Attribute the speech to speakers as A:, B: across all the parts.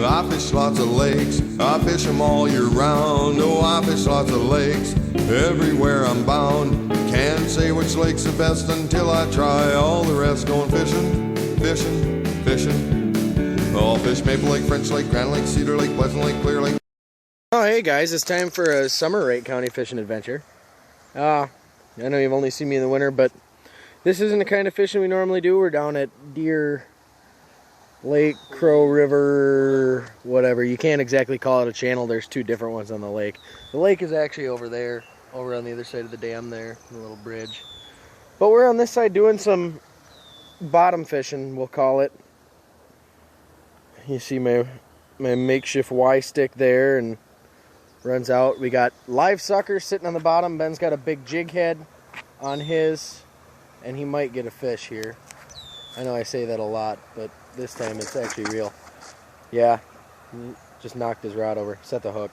A: I fish lots of lakes, I fish them all year round. Oh, I fish lots of lakes, everywhere I'm bound. Can't say which lake's the best until I try all the rest. Going fishing, fishing, fishing. All fish, Maple Lake, French Lake, Grand Lake, Cedar Lake, Pleasant Lake, Clear Lake.
B: Oh, hey guys, it's time for a summer Wright County fishing adventure. I know you've only seen me in the winter, but this isn't the kind of fishing we normally do. We're down at Deer Lake, Crow River, whatever. You can't exactly call it a channel. There's two different ones on the lake. The lake is actually over there, over on the other side of the dam there, the little bridge. But we're on this side doing some bottom fishing, we'll call it. You see my makeshift Y stick there and runs out. We got live suckers sitting on the bottom. Ben's got a big jig head on his, and he might get a fish here. I know I say that a lot, but this time it's actually real. Yeah, just knocked his rod over. Set the hook.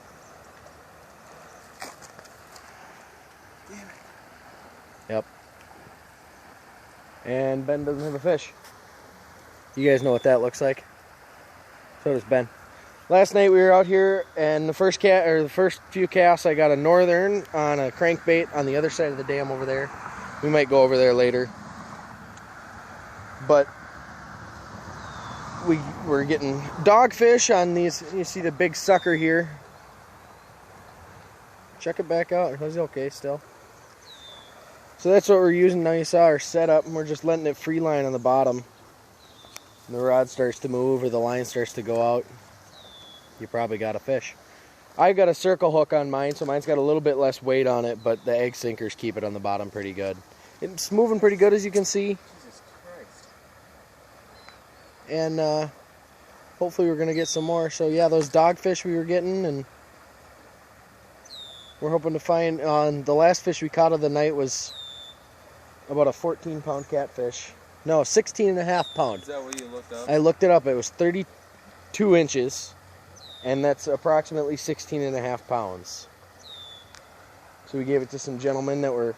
B: Damn it. Yep. And Ben doesn't have a fish. You guys know what that looks like. So does Ben. Last night we were out here, and the first few casts I got a northern on a crankbait on the other side of the dam over there. We might go over there later. But we're getting dogfish on these. You see the big sucker here. Check it back out. It's okay still. So that's what we're using now. You saw our setup, and we're just letting it free line on the bottom. And the rod starts to move or the line starts to go out, you probably got a fish. I've got a circle hook on mine, so mine's got a little bit less weight on it, but the egg sinkers keep it on the bottom pretty good. It's moving pretty good, as you can see.
C: Jesus Christ.
B: And hopefully we're going to get some more. So yeah, those dogfish we were getting, and we're hoping to find, the last fish we caught of the night was about a 14-pound catfish. No, 16.5 pound.
C: Is that what you looked up?
B: I looked it up. It was 32 inches, and that's approximately 16.5 pounds. So we gave it to some gentlemen that were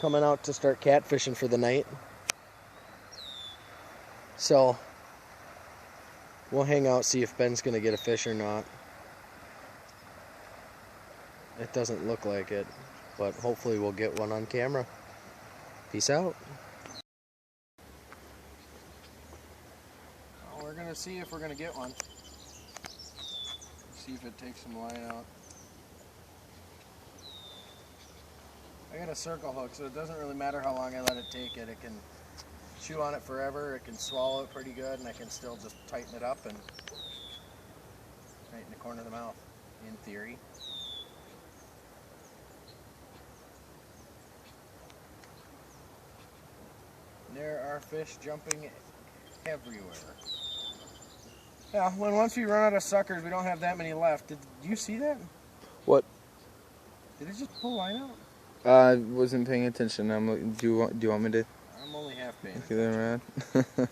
B: coming out to start catfishing for the night. So we'll hang out, see if Ben's going to get a fish or not. It doesn't look like it, but hopefully we'll get one on camera. Peace out. We're going to see if we're going to get one. See if it takes some line out. I got a circle hook, so it doesn't really matter how long I let it take it. It can chew on it forever, it can swallow it pretty good, and I can still just tighten it up and right in the corner of the mouth, in theory. There are fish jumping everywhere. Yeah, once we run out of suckers, we don't have that many left. Did you see that?
C: What?
B: Did it just pull line out?
C: I wasn't paying attention. Do you want me to?
B: I'm only half paying.
C: Look at that rod.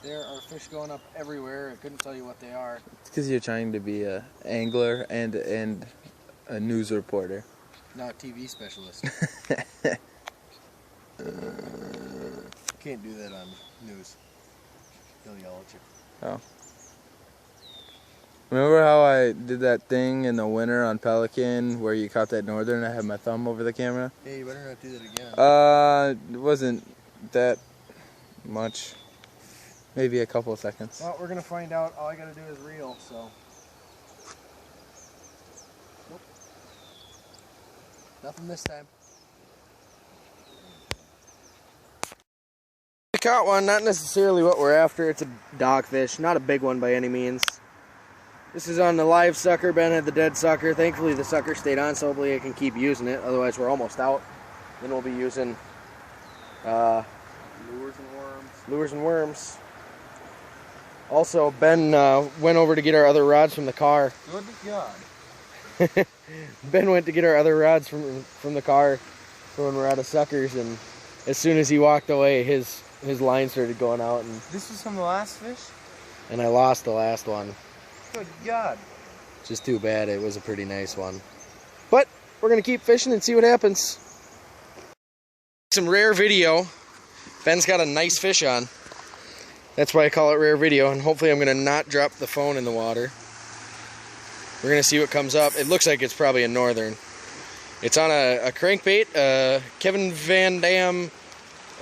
B: There are fish going up everywhere. I couldn't tell you what they are.
C: It's because you're trying to be an angler and a news reporter.
B: Not a TV specialist. Can't do that on news. They'll yell at you.
C: Oh. Remember how I did that thing in the winter on Pelican where you caught that northern and I had my thumb over the camera?
B: Hey, you better not do that again.
C: It wasn't that much. Maybe a couple of seconds.
B: Well, we're going to find out. All I got to do is reel, so. Nope. Nothing this time. I caught one, not necessarily what we're after. It's a dogfish, not a big one by any means. This is on the live sucker. Ben had the dead sucker. Thankfully the sucker stayed on, so hopefully I can keep using it. Otherwise we're almost out. Then we'll be using
C: lures and worms.
B: Lures and worms. Also, Ben went over to get our other rods from the car.
C: Good God.
B: Ben went to get our other rods from the car for when we're out of suckers, and as soon as he walked away, his line started going out, and
C: This was from the last fish?
B: and I lost the last one.
C: Good God.
B: Just too bad. It was a pretty nice one. But we're going to keep fishing and see what happens. Some rare video. Ben's got a nice fish on. That's why I call it rare video, and hopefully I'm going to not drop the phone in the water. We're going to see what comes up. It looks like it's probably a northern. It's on a crankbait, Kevin Van Dam.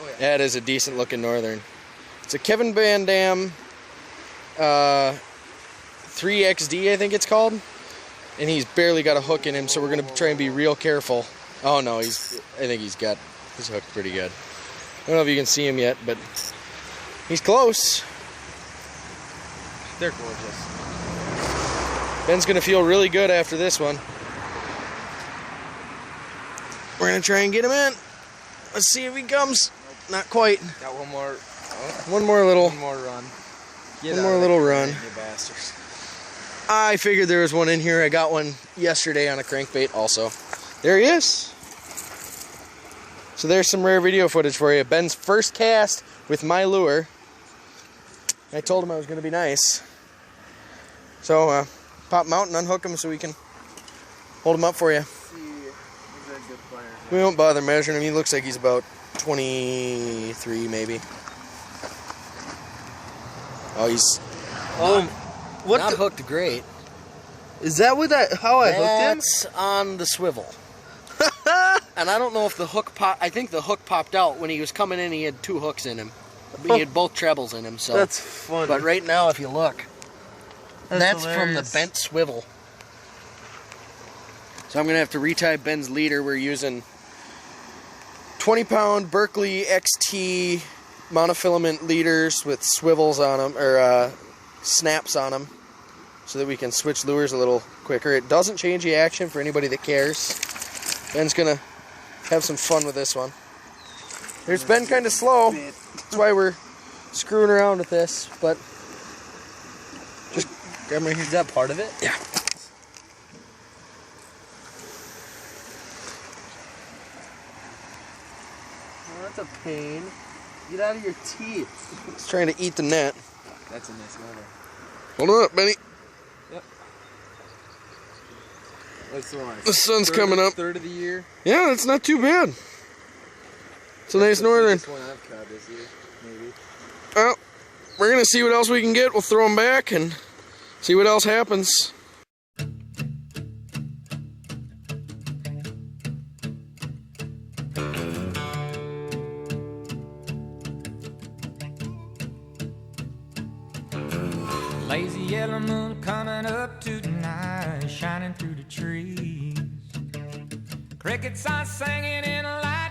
C: Oh, yeah.
B: That is a decent looking northern. It's a Kevin Van Dam 3XD, I think it's called. And he's barely got a hook in him, so we're going to try and be real careful. Oh no, I think he's got his hook pretty good. I don't know if you can see him yet, but he's close.
C: They're gorgeous.
B: Ben's going to feel really good after this one. We're going to try and get him in. Let's see if he comes. Not quite.
C: Got one more.
B: One more little.
C: One more run.
B: One more little run.
C: You bastards.
B: I figured there was one in here. I got one yesterday on a crankbait also. There he is. So there's some rare video footage for you. Ben's first cast with my lure. I told him I was going to be nice. So pop him out and unhook him so we can hold him up for you. We won't bother measuring him. He looks like he's about 23 maybe. Oh, he's...
C: Oh, what?
B: Not hooked great.
C: Is that what how I hooked him?
B: That's on the swivel. And I don't know if the hook I think the hook popped out when he was coming in. He had two hooks in him. He had both trebles in him. So
C: That's funny.
B: But right now, if you look, that's from the
C: hilarious.
B: bent swivel. So I'm gonna have to retie Ben's leader. We're using 20-pound Berkeley XT monofilament leaders with swivels on them, or snaps on them, so that we can switch lures a little quicker. It doesn't change the action for anybody that cares. Ben's gonna have some fun with this one. There's been kind of slow. That's why we're screwing around with this, but just grab my.
C: Is that part of it?
B: Yeah.
C: Oh, that's a pain. Get out of your teeth.
B: It's trying to eat the net.
C: That's a nice number.
B: Hold on up, Benny.
C: Yep. What's the one?
B: The sun's coming up.
C: Third of the year.
B: Yeah, that's not too bad. It's a nice northern.
C: This one I've caught this year, maybe.
B: Well, we're gonna see what else we can get. We'll throw them back and see what else happens.
D: Lazy yellow moon coming up tonight, shining through the trees. Crickets are singing in a light.